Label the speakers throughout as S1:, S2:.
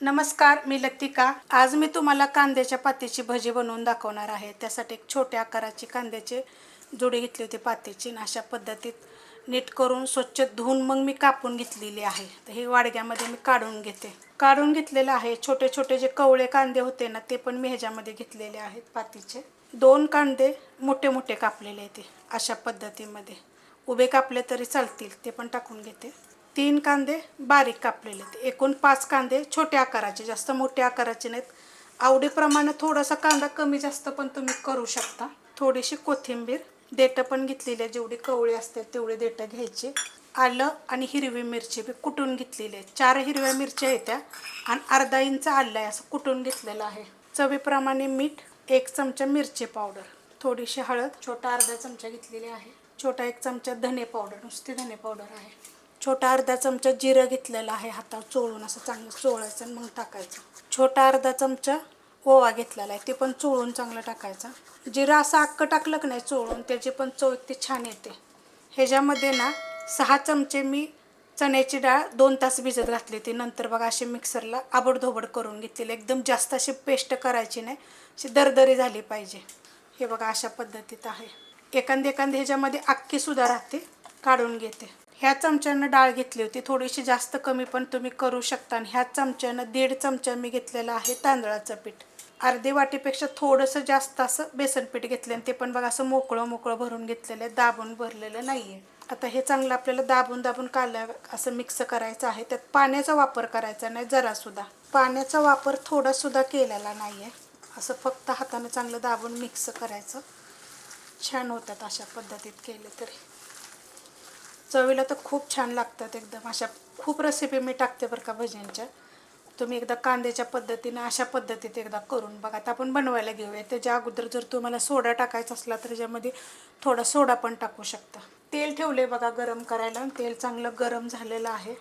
S1: नमस्कार, मी लतिका। आज मी तुम्हाला कांद्याच्या पातीची भजी बनवून दाखवणार आहे। त्यासाठी एक छोट्या आकाराची कांद्याची जोडी घेतली होती पातीची। अशा पद्धतीत नीट करून स्वच्छ धुवून मग मी कापून घेतलेली आहे। तर हे वाडग्यामध्ये मी काढून घेते। काढून घेतलेले आहे। छोटे छोटे जे कवळे कांदे होते ना ते पण मी ह्याच्यामध्ये घेतलेले आहेत पातीचे। 2 कांदे मोठे मोठे कापलेले आहेत अशा पद्धतीमध्ये। उभे कापले तरी चालतील, ते पण टाकून घेते। 3 कांदे बारीक कापलेले आहेत। एकूण 5 कांदे छोट्या आकाराचे, जास्त मोठ्या आकाराचे नाहीत। आवडीप्रमाणे थोडासा कांदा कमी जास्त पण तुम्ही करू शकता। थोडीशी कोथिंबीर, देठं पण घेतलेली आहे, जेवढी कवळी असते तेवढे देठं घ्यायचे। आलं आणि हिरवी मिरची मी कुटून घेतलेली आहे। 4 हिरव्या मिरच्या आहेत आणि अर्धा इंच आलं आहे असं कुटून घेतलेलं आहे। चवीप्रमाणे मीठ, 1 चमचा मिरची पावडर, थोडीशी हळद, छोटा अर्धा चमचा घेतलेली आहे। छोटा 1 चमचा धने पावडर, नुसती धने पावडर आहे। छोटा अर्धा चमचा जिरं घेतलेला आहे, हातावर चोळून असं चांगलं चोळायचं आणि मग टाकायचं। छोटा अर्धा चमचा ओवा घेतलेला आहे, ते पण चोळून चांगलं टाकायचं। जिरं असं अख्खं टाकलं की नाही चोळून, त्याची पण चव इतकी छान येते। ह्याच्यामध्ये ना 6 चमचे मी चण्याची डाळ 2 तास भिजत घातली होती। नंतर बघा अशी मिक्सरला आबडधोबड करून घेतलेली। एकदम जास्त अशी पेस्ट करायची नाही, अशी दरदरी झाली पाहिजे। हे बघा अशा पद्धतीत आहे। एखादी ह्याच्यामध्ये अख्खी सुद्धा राहते, काढून घेते। ह्या चमच्यानं डाळ घेतली होती, थोडीशी जास्त कमी पण तुम्ही करू शकता। आणि ह्या चमच्यानं 1.5 चमचा मी घेतलेला आहे तांदळाचं पीठ। अर्धी वाटीपेक्षा थोडंसं जास्त असं बेसन पीठ घेतलं आणि ते पण बघा असं मोकळं मोकळं भरून घेतलेलं आहे, दाबून भरलेलं नाही आहे। आता हे चांगलं आपल्याला दाबून दाबून असं मिक्स करायचं आहे। त्यात पाण्याचा वापर करायचा नाही जरासुद्धा, पाण्याचा वापर थोडासुद्धा केलेला नाही आहे। असं फक्त हाताने चांगलं दाबून मिक्स करायचं, छान होतात अशा पद्धतीत केले तरी। चवीला तर खूप छान लागतात एकदम। अशा खूप रेसिपी मी टाकते बरं का भज्यांच्या। तुम्ही एकदा कांद्याच्या पद्धतीने अशा पद्धतीत एकदा करून बघा। आता आपण बनवायला घेऊया। त्याच्या अगोदर जर तुम्हाला सोडा टाकायचा असला तर त्याच्यामध्ये थोडा सोडा पण टाकू शकता। तेल ठेवले बघा गरम करायला, तेल चांगलं गरम झालेलं आहे।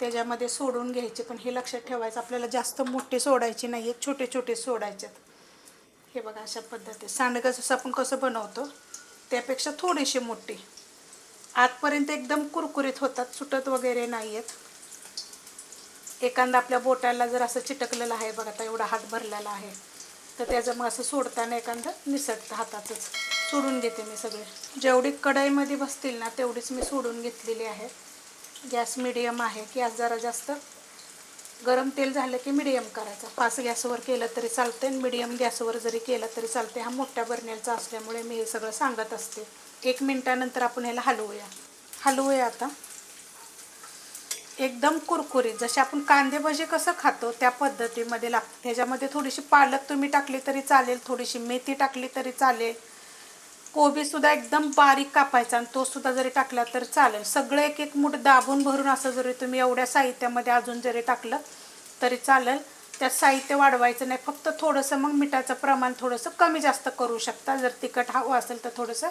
S1: त्याच्यामध्ये सोडून घ्यायचे, पण हे लक्षात ठेवायचं आपल्याला जास्त मोठे सोडायचे नाही आहेत, छोटे छोटे सोडायचे। हे बघा अशा पद्धतीत सांडगं जसं आपण कसं बनवतो त्यापेक्षा थोडीशी मोठी। आतपर्यंत एकदम कुरकुरीत होतात, सुटत वगैरे नाही आहेत। एखादा आपल्या बोटाला जर असं चिटकलेलं आहे बघा, आता एवढा हात भरलेला आहे तर त्याचं मग असं सोडताना एखादं निसटतं हातातच। सोडून घेते मी सगळे। जेवढी कढईमध्ये बसतील ना तेवढीच मी सोडून घेतलेली आहे। गॅस मिडियम आहे, गॅस जरा जास्त गरम तेल झालं की मिडियम करायचा। 5 गॅसवर केलं तरी चालते आणि मिडियम गॅसवर जरी केलं तरी चालते। हा मोठ्या बर्नरचा असल्यामुळे मी हे सगळं सांगत असते। 1 मिनिटानंतर आपण ह्याला हलवूया आता। एकदम कुरकुरीत जसे आपण कांदे भजी कसं खातो त्या पद्धतीमध्ये लागतं। त्याच्यामध्ये थोडीशी पालक तुम्ही टाकली तरी चालेल, थोडीशी मेथी टाकली तरी चालेल। कोबीसुद्धा एकदम बारीक कापायचा आणि तो सुद्धा जरी टाकला तर चालेल। सगळं एक एक मूठ दाबून भरून असं जरी तुम्ही एवढ्या साहित्यामध्ये अजून जरी टाकलं तरी चालेल। त्यात साहित्य वाढवायचं नाही, फक्त थोडंसं मग मिठाचं प्रमाण थोडंसं कमी जास्त करू शकता। जर तिखट हवं असेल तर थोडंसं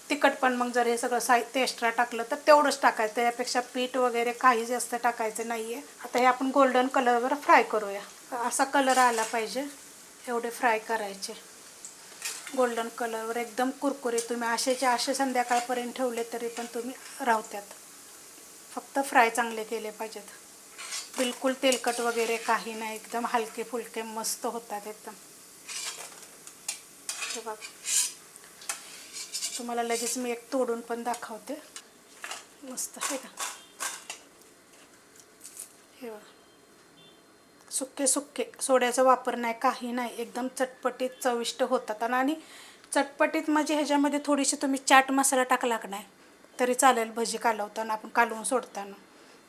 S1: तिखट पण मग जर हे सगळं साहित्य एक्स्ट्रा टाकलं तर तेवढंच टाकायचं, त्यापेक्षा पीठ वगैरे काही जास्त टाकायचं नाही आहे। आता हे आपण गोल्डन कलरवर फ्राय करूया। असा कलर आला पाहिजे एवढे फ्राय करायचे, गोल्डन कलरवर एकदम कुरकुरीत। तुम्ही असे संध्याकाळपर्यंत ठेवले तरी पण तुम्ही राहत्यात। फक्त फ्राय चांगले केले पाहिजेत, बिलकुल तेलकट वगैरे काही नाही, एकदम हलके फुलके मस्त होतात एकदम। हे बघा तुम्हाला लगेच मी एक तोडून पण दाखवते, मस्त आहे का। हे बघा सुक्के सुक्के, सोड्याचा वापर नाही काही नाही, एकदम चटपटीत चविष्ट होतात। आणि चटपटीत म्हणजे ह्याच्यामध्ये थोडीशी तुम्ही चाट मसाला टाकला की नाही तरी चालेल। भजी कालवताना आपण कालवून सोडताना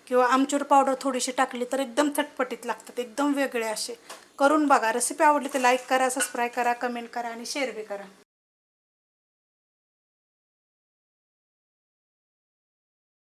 S1: किंवा आमचूर पावडर थोडीशी टाकली तर एकदम चटपटीत लागतात, एकदम वेगळे असे। करून बघा। रेसिपी आवडली तर लाईक करा, सबस्क्राईब करा, कमेंट करा आणि शेअर बी करा।